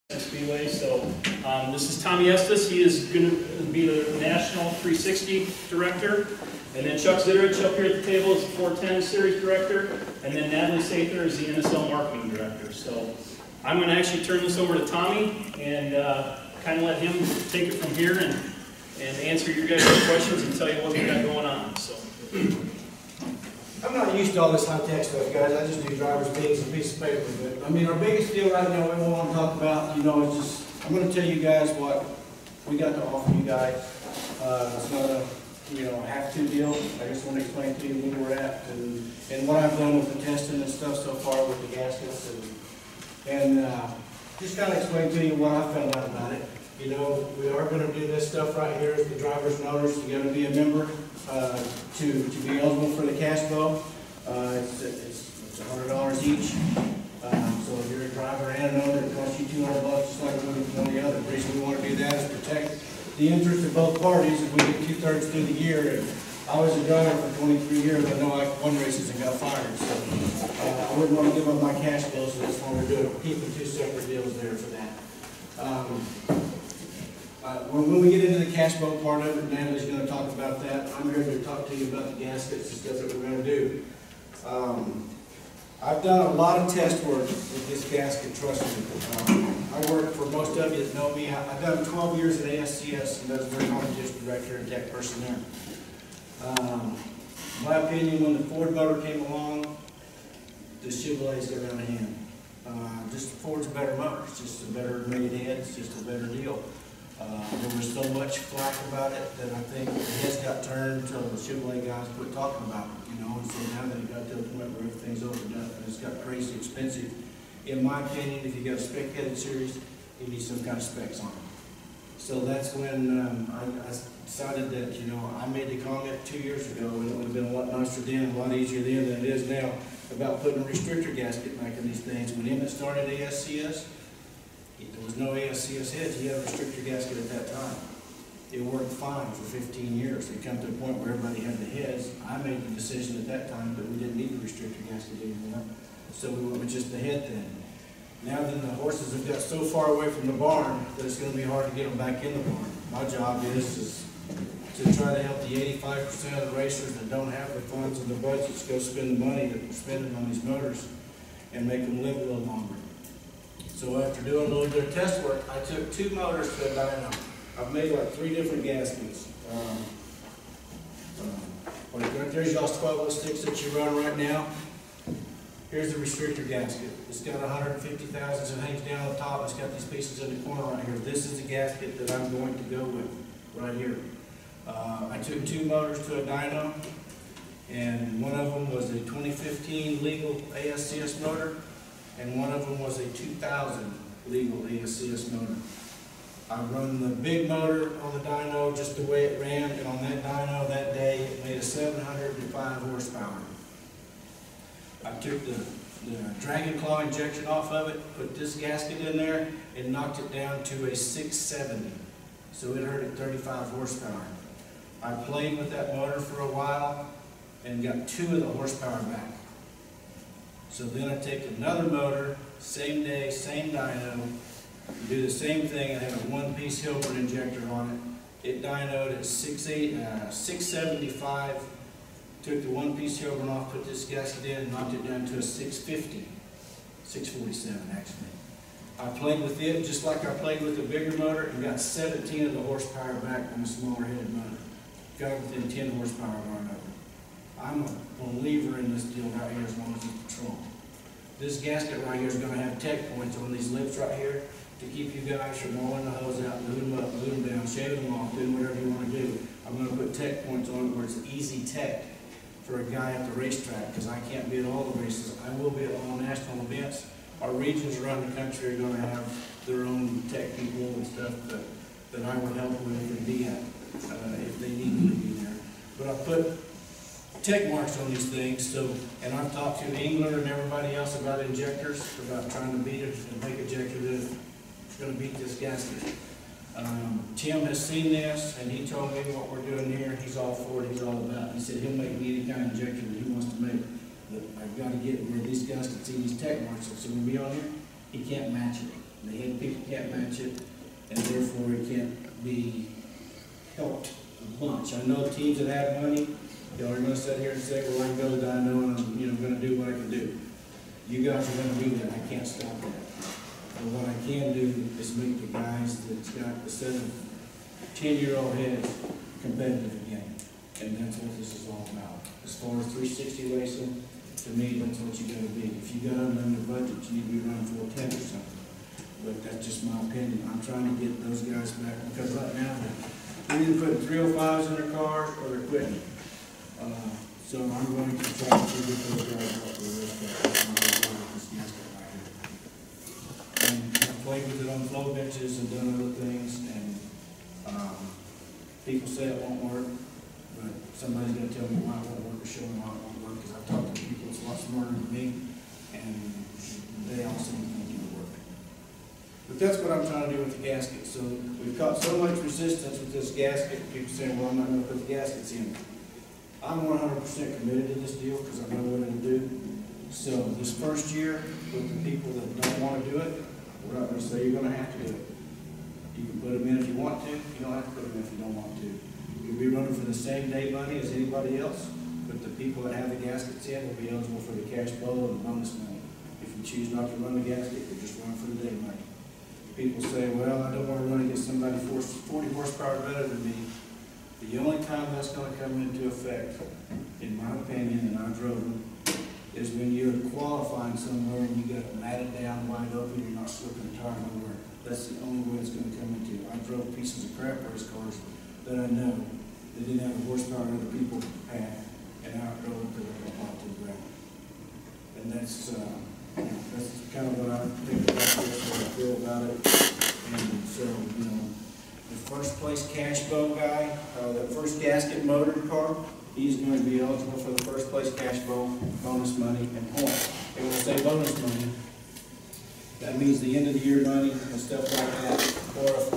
Speedway. So this is Tommy Estes. He is going to be the National 360 Director. And then Chuck Zitterich up here at the table is the 410 Series Director. And then Natalie Sather is the NSL Marketing Director. So I'm going to actually turn this over to Tommy and kind of let him take it from here and answer your guys' questions and tell you what we got going on. So. I'm not used to all this high-tech stuff, guys. I just do driver's meetings and a piece of paper. But I mean, our biggest deal right now we want to talk about, is just, I'm going to tell you guys what we got to offer you guys. It's not a, have-to deal. I just want to explain to you where we're at and what I've done with the testing and stuff so far with the gaskets and just kind of explain to you what I found out about it. We are going to do this stuff right here as the drivers and owners. You got to be a member to be eligible for the cashbowl. It's $100 each. So if you're a driver and an owner, it costs you $200 just like one of the other. The reason we want to do that is protect the interest of both parties. If we get 2/3 through the year, and I was a driver for 23 years, I know I won races and got fired. So I wouldn't want to give up my cash bill, so that's why we're doing it. We're keeping two separate deals there for that. When we get into the cashbowl part of it, Natalie's going to talk about that. I'm here to talk to you about the gaskets and stuff that we're going to do. I've done a lot of test work with this gasket, trust me. I work for most of you that know me. I've done 12 years at ASCS, and that's their competition director and tech person there. In my opinion, when the Ford motor came along, the Chevrolet's got out of hand. Just Ford's a better motor. It's just a better made head. It's just a better deal. There was so much flack about it that I think the heads got turned until the Chevrolet guys quit talking about it, and so now that it got to the point where everything's overdone and it's got crazy expensive. In my opinion, if you got a spec-headed series, you need some kind of specs on it. So that's when I decided that, I made the comment 2 years ago, and it would have been a lot nicer then, a lot easier then than it is now, about putting a restrictor gasket back in these things. When Emmett started ASCS, there was no ASCS heads. He had a restrictor gasket at that time. It worked fine for 15 years. It come to a point where everybody had the heads. I made the decision at that time that we didn't need the restrictor gasket anymore. So we went with just the head thing. Now then the horses have got so far away from the barn that it's going to be hard to get them back in the barn. My job is to try to help the 85% of the racers that don't have the funds and the budgets go spend the money that we're spending on these motors and make them live a little longer. So after doing a little bit of test work, I took 2 motors to a dyno. I've made like 3 different gaskets. Right there's y'all's 12 sticks that you run right now. Here's the restrictor gasket. It's got 150 thousandths and hangs down the top. It's got these pieces in the corner right here. This is the gasket that I'm going to go with right here. I took 2 motors to a dyno, and one of them was a 2015 legal ASCS motor, and one of them was a 2000 legal ASCS motor. I run the big motor on the dyno just the way it ran, and on that dyno that day it made a 705 horsepower. I took the Dragon Claw injection off of it, put this gasket in there, and knocked it down to a 670. So it hurt at 35 horsepower. I played with that motor for a while and got 2 of the horsepower back. So then I take another motor, same day, same dyno, do the same thing. I had a 1-piece Hilbert injector on it. It dynoed at 675. Took the 1-piece Hilbert off, put this gasket in, and knocked it down to a 650, 647 actually. I played with it just like I played with the bigger motor and got 17 of the horsepower back on a smaller headed motor. Got it within 10 horsepower run over. I'm a believer in this deal right here as long as it's patrol. This gasket right here is going to have tech points on these lips right here to keep you guys from rolling the hose out, moving them up, moving them down, shaving them off, doing whatever you want to do. I'm going to put tech points on it where it's easy tech for a guy at the racetrack, because I can't be at all the races. I will be at all national events. Our regions around the country are going to have their own tech people and stuff that I will help with and be at if they need me to be there. But I put tech marks on these things, and I've talked to England and everybody else about injectors, about trying to beat it and make injector that's going to beat this gasket. Tim has seen this, and he told me what we're doing here. He's all for it. He's all about it. He said he'll make me any kind of injector that he wants to make. But I've got to get where these guys can see these tech marks. So when we on here, he can't match it. The head people can't match it, and therefore it can't be helped a bunch. I know teams that have money, y'all are gonna sit here and say, well, I can go to Dino and I'm, gonna do what I can do. You guys are gonna do that, I can't stop that. But what I can do is make the guys that's got a set of 10-year-old heads competitive again. And that's what this is all about. As far as 360 racing, to me, that's what you gotta be. If you got unlimited budget, you need to be running 410 or something. But that's just my opinion. I'm trying to get those guys back, because right now, they're either putting 305s in their cars or they're quitting. So I'm going to try to get those guys up to the rest of this gasket right here. And I've played with it on flow benches and done other things, and people say it won't work, but somebody's going to tell me why it won't work or show me why it won't work, because I've talked to people that's a lot smarter than me, and they also think it'll work. But that's what I'm trying to do with the gasket. So we've caught so much resistance with this gasket, people saying, well, I'm not going to put the gaskets in. I'm 100% committed to this deal because I know what it'll do. So this first year, with the people that don't want to do it, we're not going to say you're going to have to do it. You can put them in if you want to. You don't have to put them in if you don't want to. You'll be running for the same day money as anybody else, but the people that have the gaskets in will be eligible for the cash bowl and the bonus money. If you choose not to run the gasket, you're just running for the day money. People say, well, I don't want to run against somebody 40 horsepower better than me. The only time that's going to come into effect, in my opinion, and I drove them, is when you're qualifying somewhere and you got it matted down wide open, you're not slipping the tire nowhere. That's the only way it's going to come into. I drove pieces of crap race cars that I know that didn't have the horsepower other people had, and I drove them to the ground. And that's kind of what I think about this, what I feel about it. And so, the first place cash bowl guy, the first gasket motored car, he's going to be eligible for the first place cash bowl, bonus money, and points. And when I say bonus money, that means the end of the year money and stuff like that. Or if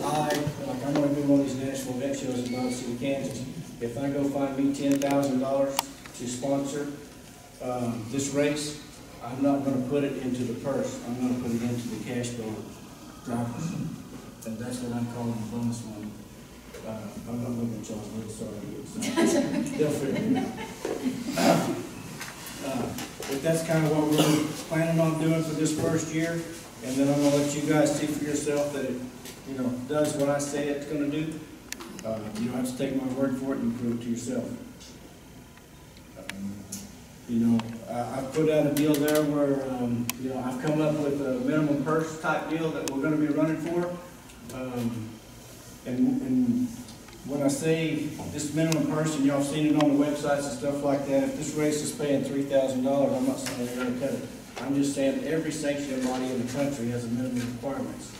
I'm going to do one of these national event shows in Motor City, Kansas, if I go find me $10,000 to sponsor this race, I'm not going to put it into the purse. I'm going to put it into the cash bowl drivers. And that's what I'm calling the bonus money. I'm not looking at Charles Little, sorry. They'll figure it out. But that's kind of what we're planning on doing for this first year. And then I'm going to let you guys see for yourself that it, does what I say it's going to do. You don't have to take my word for it, and prove it to yourself. I've put out a deal there where, I've come up with a minimum purse type deal that we're going to be running for. And when I say this minimum purse, and y'all have seen it on the websites and stuff like that, if this race is paying $3,000, I'm not saying they're going to cut it. I'm just saying every sanctioning body in the country has a minimum requirements.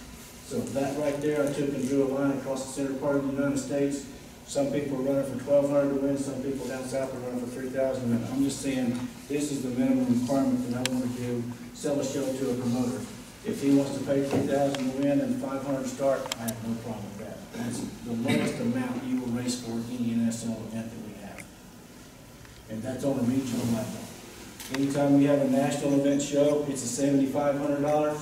So that right there, I took and drew a line across the center part of the United States. Some people are running for $1,200 to win, some people down south are running for $3,000 to win. I'm just saying this is the minimum requirement that I want to do, sell a show to a promoter. If he wants to pay $3,000 to win and $500 to start, I have no problem with that. That's the lowest amount you will race for any NSL event that we have. And that's on a regional level. Anytime we have a national event show, it's a $7,500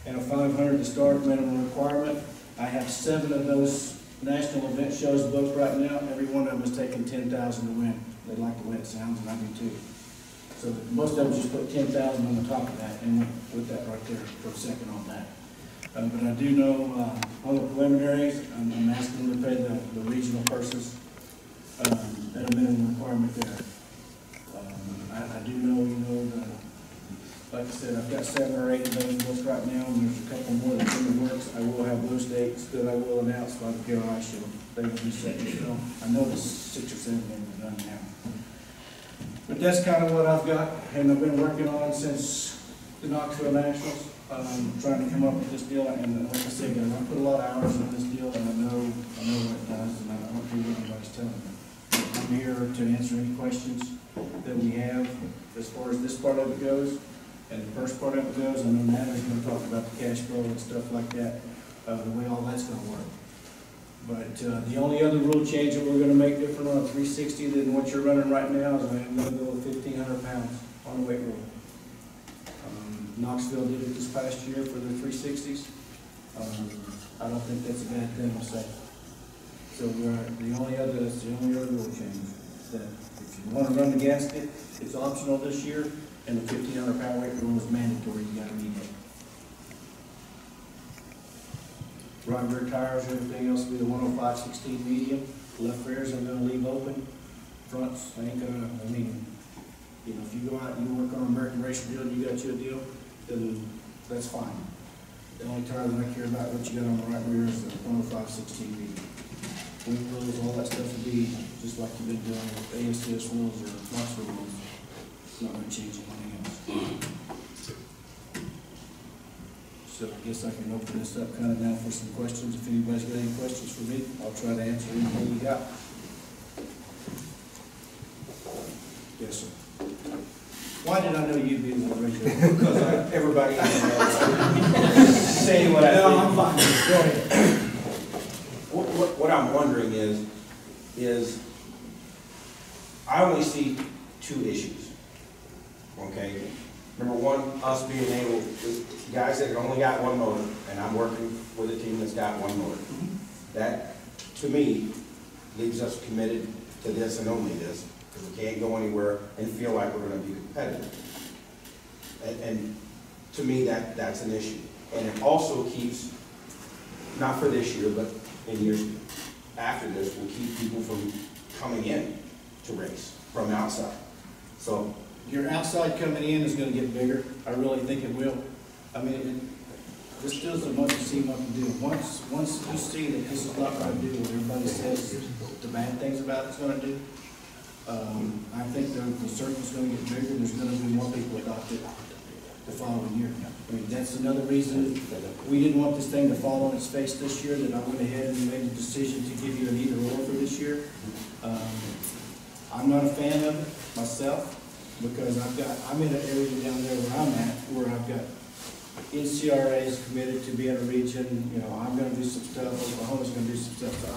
and a $500 to start minimum requirement. I have 7 of those national event shows booked right now. Every one of them is taking $10,000 to win. They like the way it sounds, and I do too. So most of them just put $10,000 on the top of that, and put that right there for a second on that. But I do know on the preliminaries, I'm asking them to pay the regional purses at a minimum requirement there. I do know, like I said, I've got 7 or 8 of those booked right now, and there's a couple more that's in the works. I will have those dates that I will announce by the PRI show. They will be set in stone. I know there's 6 or 7 of them are done now. But that's kind of what I've got, and I've been working on since the Knoxville Nationals, trying to come up with this deal. And like I said, guys, I put a lot of hours in this deal, and I know what it does, and I don't care what anybody's telling me. I'm here to answer any questions that we have as far as this part of it goes. And the first part of it goes, I know Natalie's going to talk about the cash flow and stuff like that, the way all that's going to work. But the only other rule change that we're going to make different on a 360 than what you're running right now is I'm going to go with 1,500 pounds on the weight rule. Knoxville did it this past year for their 360s. I don't think that's a bad thing to say. So the only other rule change is that if you want to run the gasket, it's optional this year, and the 1,500 pound weight rule is mandatory. You got to meet it. Right rear tires, everything else will be the 105/16 medium. Left rears I'm going to leave open. Fronts, I ain't gonna. I mean, you know, if you go out and you work on an American Racer deal and you got you a deal, then that's fine. The only tire that I care about what you got on the right rear is the 105/16 medium. Wing rules, all that stuff will be just like you've been doing with ASCS rules or Knoxville rules. It's not going to change anything else. So I guess I can open this up kind of now for some questions. If anybody's got any questions for me, I'll try to answer anything you got. Yes, sir. Why did I know you'd be the one right there? Because everybody say what I think. No, I'm fine. Go ahead. What I'm wondering is I only see two issues. Okay? Number one, us being able, guys that only got one motor, and I'm working with a team that's got one motor. That, to me, leaves us committed to this and only this, because we can't go anywhere and feel like we're going to be competitive. And to me, that's an issue. And it also keeps, not for this year, but in years after this, will keep people from coming in to race from outside. So your outside coming in is going to get bigger. I really think it will. I mean, this does as much as seem like to do. Once you see that this is not going to do what everybody says the bad things about it's going to do, I think the circle's going to get bigger. There's going to be more people adopt it the following year. I mean, that's another reason we didn't want this thing to fall on its face this year, that I went ahead and made the decision to give you an either or for this year. I'm not a fan of it myself, because I'm in an area down there where I'm at, where I've got NCRA is committed to being a region. You know, I'm going to do some stuff. Oklahoma's going to do some stuff. So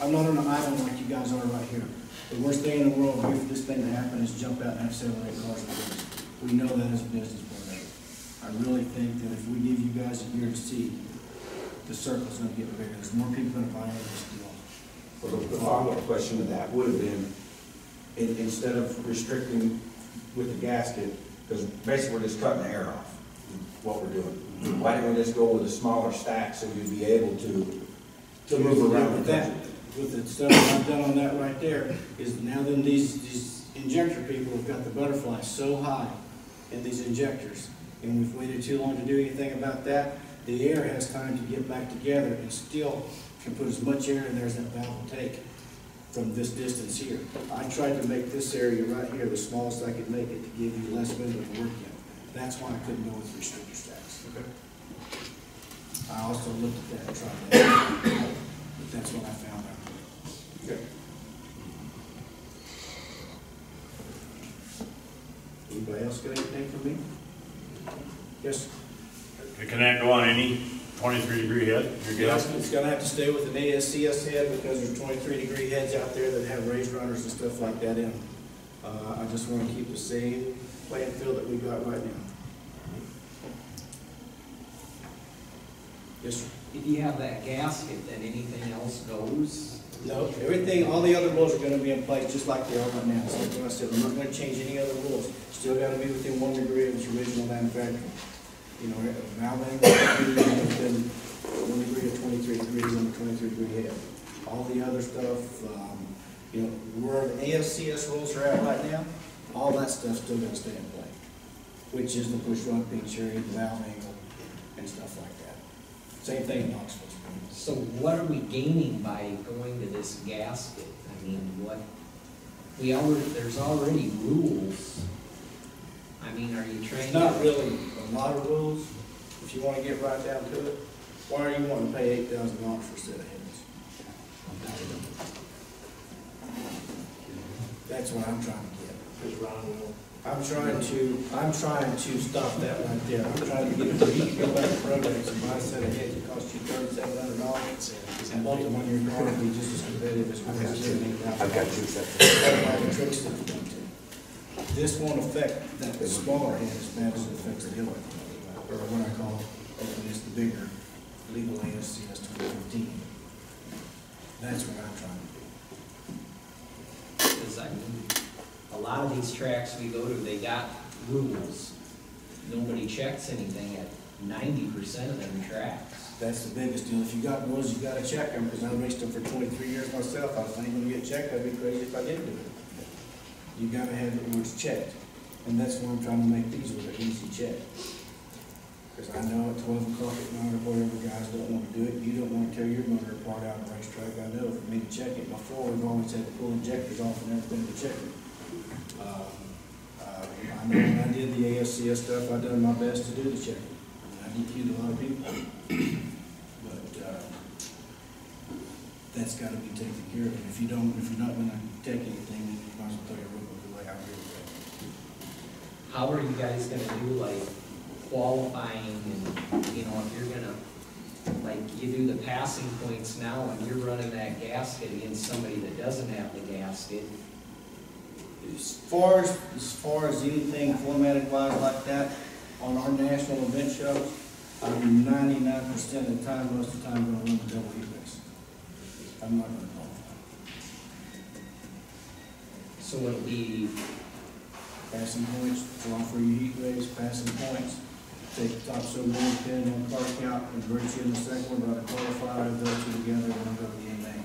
I'm not on an island like you guys are right here. The worst thing in the world for this thing to happen is jump out and have 7 or 8 cars in the race. We know that as a business plan. I really think that if we give you guys a year to see, the circle's going to get bigger. There's more people going to buy into this deal. well, the follow-up question to that would have been, instead of restricting with the gasket, because basically we're just cutting the air off, what we're doing. Why didn't we just go with a smaller stack so you'd be able to move around with that? With the stuff I've done on that right there, is now then these injector people have got the butterfly so high in these injectors, and we've waited too long to do anything about that. The air has time to get back together and still can put as much air in there as that valve will take from this distance here. I tried to make this area right here the smallest I could make it to give you less window to work in. That's why I couldn't go with restrictor stacks. Okay. I also looked at that and tried that, but that's what I found out. Okay. Anybody else got anything for me? Yes. Can that go on any 23-degree head? It's gonna have to stay with an ASCS head, because there's 23-degree heads out there that have raised runners and stuff like that in. I just want to keep the same playing field that we got right now. Yes, sir. If you have that gasket, then anything else goes? No, everything, all the other rules are gonna be in place just like they are right now. So like I said, we're not gonna change any other rules. Still gotta be within 1 degree of its original manufacturing. You know, valving will be within 1 degree of 23 degrees on the 23-degree head. All the other stuff, you know, where the ASCS rules are at right now, all that stuff's still gonna stay in play, which is the push rod pinch area, the valve angle, and stuff like that. Same thing in Knoxville. So what are we gaining by going to this gasket? I mean, there's already rules. I mean, are you trying It's to? not really a lot of rules, if you want to get right down to it. Why are you wanting to pay $8,000 for a set of heads? That's what I'm trying to get. I'm trying to stop that right there. I'm trying to get it, you can go back to Prodex and buy a set of heads that cost you $3,700, and bolt them on your car and be just as competitive as what I've got 2 sets. That's why the trick stuff's done too. This won't affect that smaller head as bad as it affects the other one. or what I call, hopefully it's the bigger legal ASCS 2015. That's what I'm trying to do. Because I mean, a lot of these tracks we go to, they got rules. Nobody checks anything at 90% of them tracks. That's the biggest deal. If you got rules, you gotta check them, because I raced them for 23 years myself. I was thinking gonna get checked, I'd be crazy if I didn't do it. You gotta have it where it's checked. And that's why I'm trying to make these with an easy check. Because I know at 12 o'clock at night or whatever, guys don't want to do it. You don't want to tear your motor apart out of a racetrack. I know for me to check it before, we've always had to pull injectors off and everything to check it. I know when I did the ASCS stuff, I done my best to do the checking. I DQ'd a lot of people. But that's got to be taken care of. If you're not going to take anything, then you might as well throw your rope away. I agree with that. How are you guys gonna do like qualifying and, you know, if you're gonna, like, you do the passing points now and you're running that gasket against somebody that doesn't have the gasket? As far as anything formatted wise like that, on our national event shows, I'm 99% of the time, most of the time, gonna run the double heat race. I'm not gonna qualify. So it'll be, Passing points, draw for your heat race, passing points, take the top so many pin on car count, and bring you in the second one, about to qualify, those two together, and go to the A main.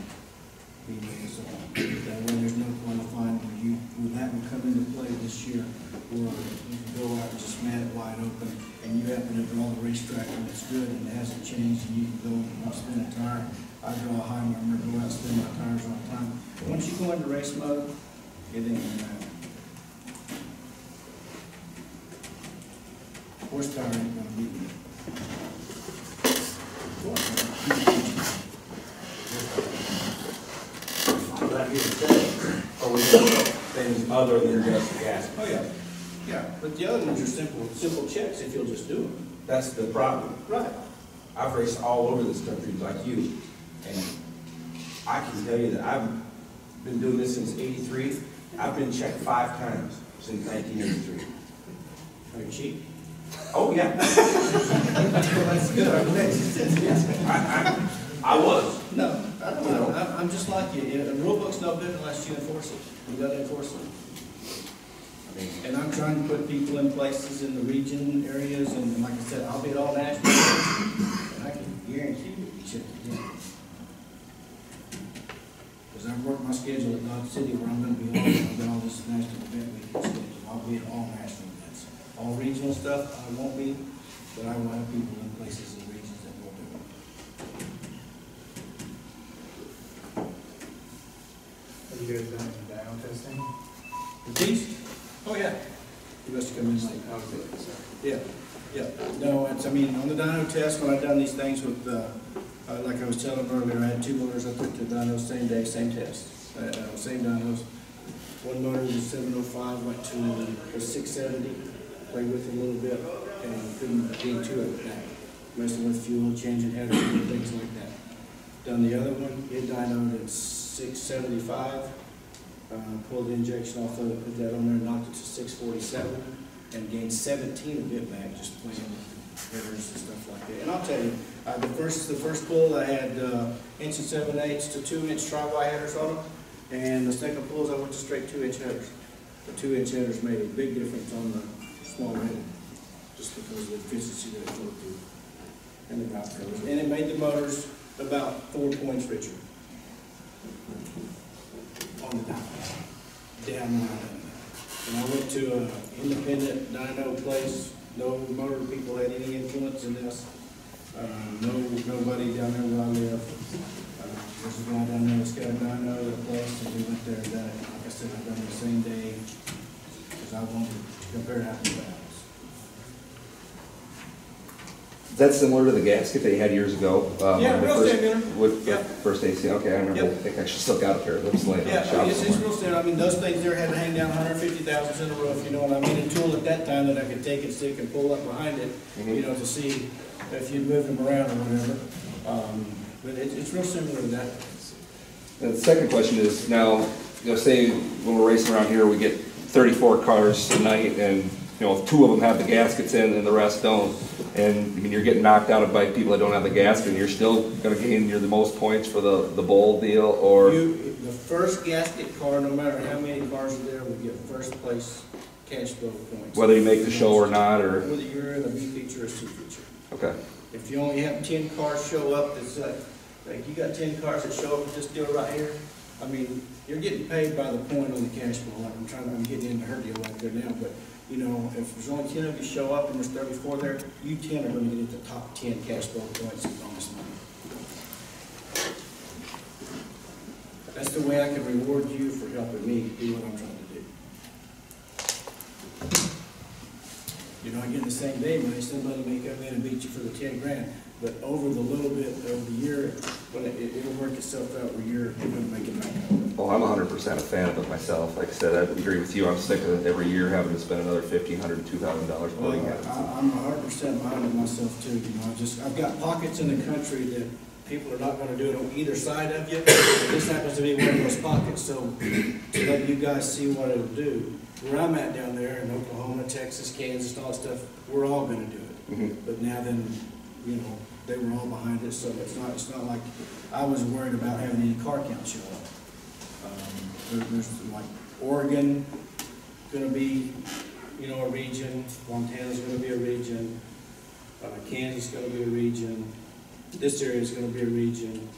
And so on. That way there's no qualifying, when that will come into play this year, where you can go out and just mat it wide open, and you happen to draw the racetrack and it's good and it hasn't changed, and you can go and spin a tire. I draw a high number, go out and spin my tires all the time. Once you go into race mode, it ain't gonna matter. Horsepower ain't gonna beat me. Not here to say, or we do things other than just gas. Oh, yeah. Yeah, but the other ones are simple checks if you'll just do them. That's the problem. Right. I've raced all over this country like you, and I can tell you that I've been doing this since '83. I've been checked 5 times since 1983. Are you cheap? Oh, yeah. That's good. I was. No, I don't know. I'm just like you. The rule book's no good unless you enforce it. You gotta enforce it. And I'm trying to put people in places in the region areas, and like I said, I'll be at all national, and I can guarantee you we check again. Because I've worked my schedule at Dodge City where I'm gonna be all this national event weekend schedule. I'll be at all national events. All regional stuff, I won't be, but I will have people in places and regions that will do it. Have you guys done any dyno testing? With these? Oh, yeah. You must have come in late. How was it? Sorry. Yeah, yeah. No, it's, I mean, on the dyno test, when I've done these things with, like I was telling earlier, I had 2 motors. I took the dyno same day, same test. Same dynos. One motor was 705, went to 670, played with it a little bit, and couldn't gain 2 of it back. Messing with fuel, changing headers, and things like that. Done the other one, it dynoed at 675. Pulled the injection off of it, put that on there, knocked it to 647, and gained 17 of it back, just playing with headers and stuff like that. And I'll tell you, the first pull I had 1 7/8 to 2 inch tri-Y headers on them, and the second pulls I went to straight 2 inch headers. The 2 inch headers made a big difference on the small header, just because of the efficiency that it flowed through, and the valve covers. And it made the motors about 4 points richer on the down the line. And I went to an independent dyno place. No motor people had any influence in this. Nobody down there where I live. There's a guy down there that's got a dyno at a place, and we went there and done it. Like I said, I done it the same day because I wanted to compare apples to apples. Is that similar to the gasket they had years ago? Yeah, when they real first- standard. With the Yep. first AC, okay, I remember, Yep. I think I actually still got a pair of those laying on the Yeah, shop it's somewhere. real standard. I mean, those things there had to hang down 150 thousandths in a roof, you know what I mean? A tool at that time that I could take and stick and pull up behind it, you know, to see if you moved them around or whatever. But it's real similar to that. And the second question is, now, say when we're racing around here, we get 34 cars a night, and you know, if 2 of them have the gaskets in and the rest don't, and I mean, you're getting knocked out by people that don't have the gasket, and you're still gonna gain, you're the most points for the bowl deal, or? The first gasket car, no matter how many cars are there, will get first place cashbowl points. Whether you make the show or not, or? Whether you're in a B feature or C feature. Okay. If you only have 10 cars show up, it's like you got 10 cars that show up with this deal right here, I mean, you're getting paid by the point on the cashbowl. Like I'm getting into her deal right there now, but you know, if there's only 10 of you show up and there's 34 there, you 10 are going to get the top 10 cashbowl points and bonus money. That's the way I can reward you for helping me do what I'm trying to do. You're not getting the same day money. Somebody may come in and beat you for the 10 grand, but over the little bit of the year, when it'll work itself out where you're going to make it back up. Well, I'm 100% a fan of it myself. Like I said, I agree with you. I'm sick of every year having to spend another $1,500 to $2,000 putting it. I'm 100% behind it myself too. You know, I've got pockets in the country that people are not going to do it on either side of you. This happens to be one of those pockets, so to let you guys see what it'll do. Where I'm at down there in Oklahoma, Texas, Kansas, all that stuff, we're all going to do it. Mm-hmm. But now then, you know, they were all behind it, so it's not like I was worried about having any car count show up. There's like Oregon going to be, you know, a region. Montana's going to be a region. Kansas is going to be a region. This area is going to be a region.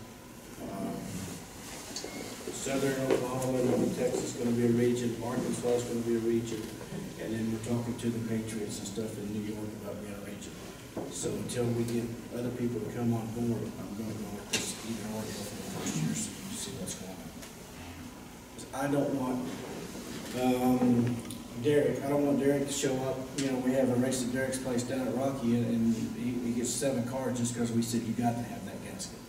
Southern Oklahoma, Northern Texas is going to be a region. Arkansas is going to be a region. And then we're talking to the Patriots and stuff in New York about being a region. So until we get other people to come on board, I'm going to go with this either or deal for the first year so you see what's going on. I don't want Derek. I don't want Derek to show up. You know, we have a race at Derek's place down at Rocky, and he gets 7 cars just because we said you got to have that gasket.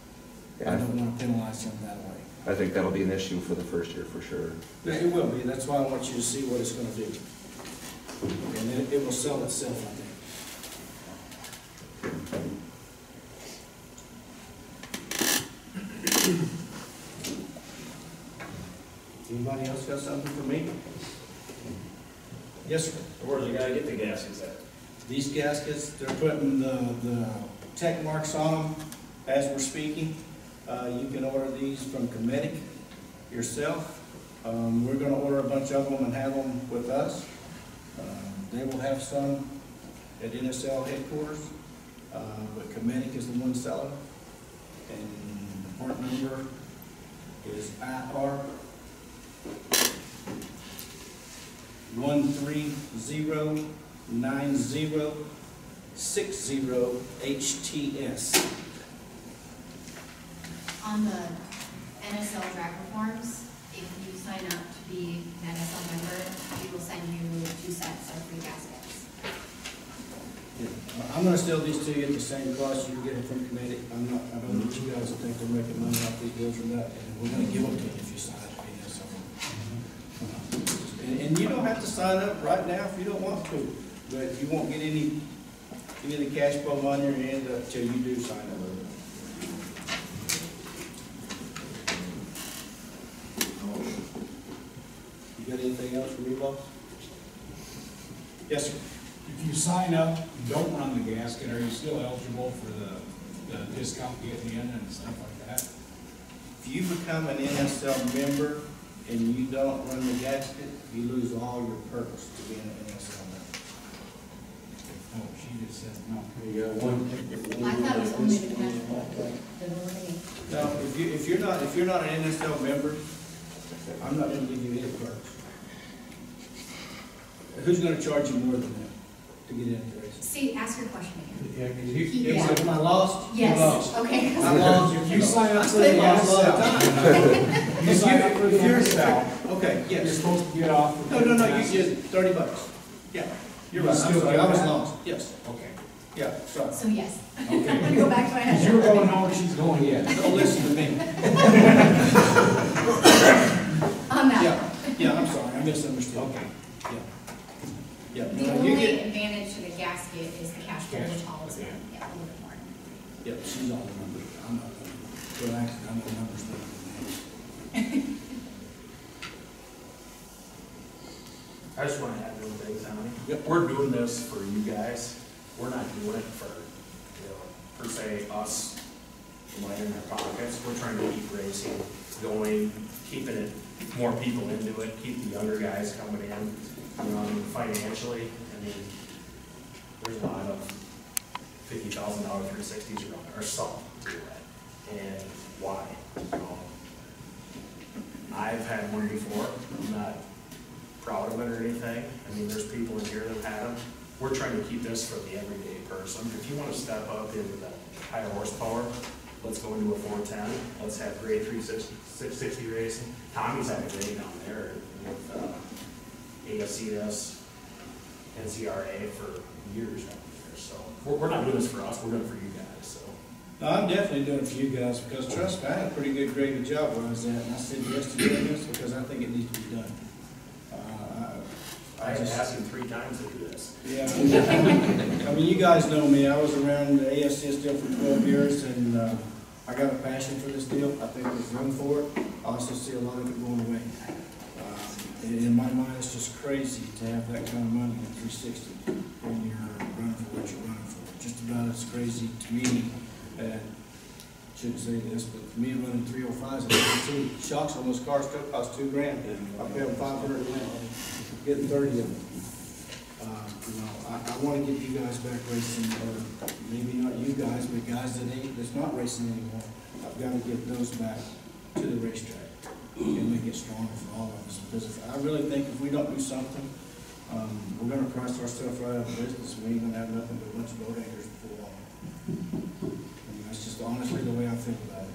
Yeah. I don't want to penalize him that way. I think that'll be an issue for the first year for sure. Yeah, it will be. That's why I want you to see what it's going to do. And then it will sell itself, I think. Anybody else got something for me? Yes, sir. Where do you gotta get the gaskets at? These gaskets, they're putting the tech marks on them as we're speaking. You can order these from Cometic yourself. We're going to order a bunch of them and have them with us. They will have some at NSL headquarters, but Cometic is the one selling them. And the part number is IR 1309060HTS. On the NSL drag reforms, if you sign up to be an NSL member, we will send you 2 sets of free gaskets. I'm going to sell these to you at the same cost you get them from Cometic. I don't want you guys to think they're making money off these deals or not, and we're going to give them to you if you sign up to be an NSL member. And you don't have to sign up right now if you don't want to, but you won't get any of the cash flow on your hand until you do sign up. You got anything else for me, boss? Yes, sir. If you sign up, you don't run the gasket, are you still eligible for the discount getting in and stuff like that? If you become an NSL member and you don't run the gasket, you lose all your perks to being an NSL member. Oh, she just said no. You got one. I thought it was only the cashbowl, the voting. No, if you're not an NSL member, I'm not going to give you any perks. Who's going to charge you more than that to get into the race? See, ask your question again. Yeah, 'cause Am I lost? You Yes, lost. okay. I'm lost. If you sign up I for stay the lost all the NSL, time. you sign up for the NSL, Okay, you're yes. supposed to get off. No, you did $30. Yeah, you're right. I'm Still sorry, I got was that? lost. Yes, Okay. yeah, sorry. So yes. I'm Okay. gonna go back to my head. You're going home, she's going in. Don't listen to me. On that. Yeah, I'm sorry, I misunderstood. Okay. Yeah. The No, you only get, advantage to the gasket is the cash flow, which all is, Okay. yeah, a little bit more. yeah, she's all the numbers. I'm not, well, actually, I'm the numbers better than that. I just want to add one thing, Tommy. we're doing this for you guys. We're not doing it for, per se, us lining our pockets. We're trying to keep racing going, keeping it, more people into it, keep the younger guys coming in. Financially, there's a lot of $50,000 360s around, or some to that. And why? I've had one before. I'm not proud of it or anything. There's people in here that have had them. We're trying to keep this for the everyday person. If you want to step up into the higher horsepower, let's go into a 410. Let's have great 660 racing. Tommy's had a great down there with ASCS, NCRA for years down there. So we're not doing this for us. We're doing it for you guys. So. No, I'm definitely doing it for you guys, because trust me, I had a pretty good graded job where I was at, and I said yes to doing this because I think it needs to be done. I just asked him 3 times to do this. Yeah. You guys know me. I was around the ASCS deal for 12 years, and I got a passion for this deal. I think there's room for it. I also see a lot of it going away. In my mind, it's just crazy to have that kind of money in 360 when you're running for what you're running for. Just about as crazy to me. Shouldn't say this, but for me running 305s and 92 shocks on those cars still cost $2 grand. I pay them $500 now, getting 30 of them. I want to get you guys back racing, or maybe not you guys, but guys that's not racing anymore. I've got to get those back to the racetrack and make it stronger for all of us. Because I really think if we don't do something, we're going to price ourselves right out of business. We ain't going to have nothing but a bunch of boat anchors before long. That's just honestly the way I feel about it.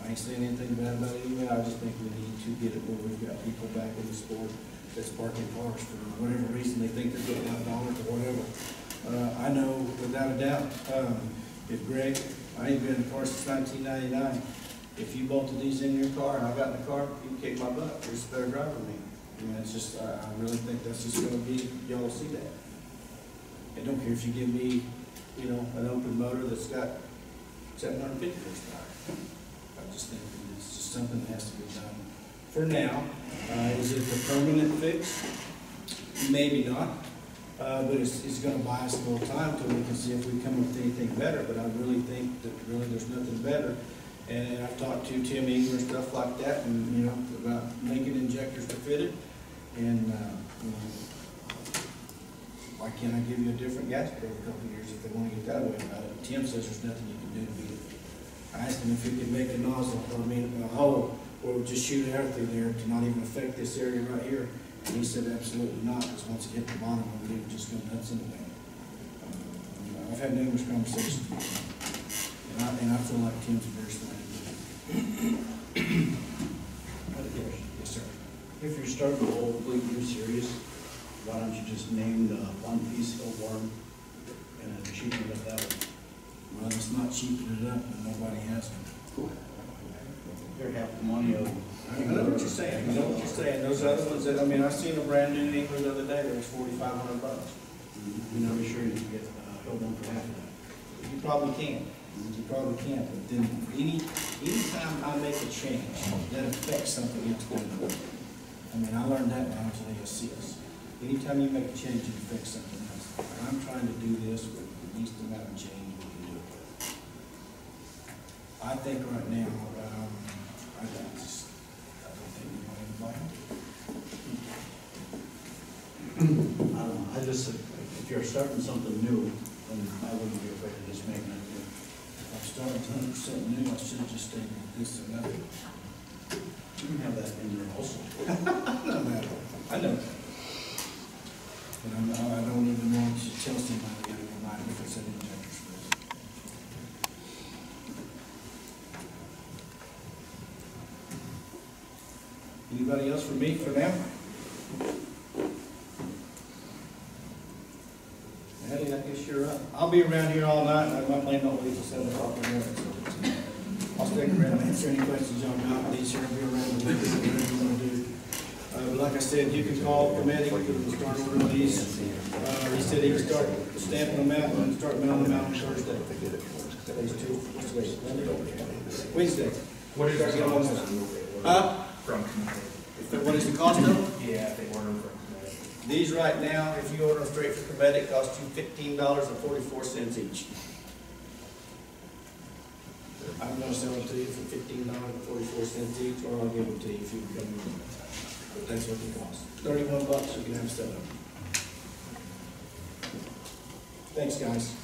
I ain't saying anything bad about it anyway. I just think we need to get it where we've got people back in the sport that's parking cars for whatever reason they think they're getting out dollars or whatever. I know without a doubt, if Greg, I ain't been in a car since 1999. If you bolted these in your car and I got in the car, you can kick my butt. You're just a better driver than me. It's just, I really think that's just going to be, y'all will see that. I don't care if you give me, an open motor that's got 750 horsepower. I just think that it's just something that has to be done for now. Is it the permanent fix? Maybe not. But it's going to buy us a little time till we can see if we come up with anything better. But I really think that really there's nothing better. And I've talked to Tim Engler and stuff like that, and about making injectors to fit it. And why can't I give you a different gasket every couple of years if they want to get that way about it? Tim says there's nothing you can do to beat it. I asked him if he could make a nozzle, a hole, or just shoot air through there to not even affect this area right here. And he said absolutely not, because once it hit the bottom, it would just go nuts anyway. I've had numerous conversations with him, and I feel like Tim's a very smart individual. Yes, sir. If you're starting the whole Fleet U series, why don't you just name the one-piece hill barn and then cheapen it up that way? Well, it's not cheapening it up, and nobody has them. They're half the money of. I know what you're saying. I know what you're saying. Those other ones that, I seen a brand new England the other day. That was $4,500. Pretty sure you can get hill barn for half of that. You probably can. You probably can. But then anytime I make a change that affects something else going on. I learned that when I was in ASCS. Anytime you make a change, it affects something else. And I'm trying to do this with the least amount of change we can do it with. I think right now, I don't think we want anybody. I don't know, if you're starting something new, then I wouldn't be afraid of just making it new. If I'm starting 100% new, I should have just stayed with this and that. You can have that in there also. I know. But I don't even want to tell somebody to remind me if it's an injector space. Anybody else for me for now? Maddie, I guess you're up. I'll be around here all night, and my plane don't leave till 7 o'clock in the morning, so I'll stick around and answer any questions y'all got. These here will be around the week, whatever you want to do. But like I said, you can call committee, we can start ordering these. He said he can start stamping them out and start mailing them out on Thursday. These two, Wednesday. What is the cost? Huh? From committee? What is the cost of them? Yeah, if they order them from committee. These right now, if you order them straight from Comedic, cost you $15.44 each. I'm gonna sell them to you for $15.44 each, or I'll give them to you if you can come in. But that's what they cost. $31, you can have 7 of them. Thanks, guys.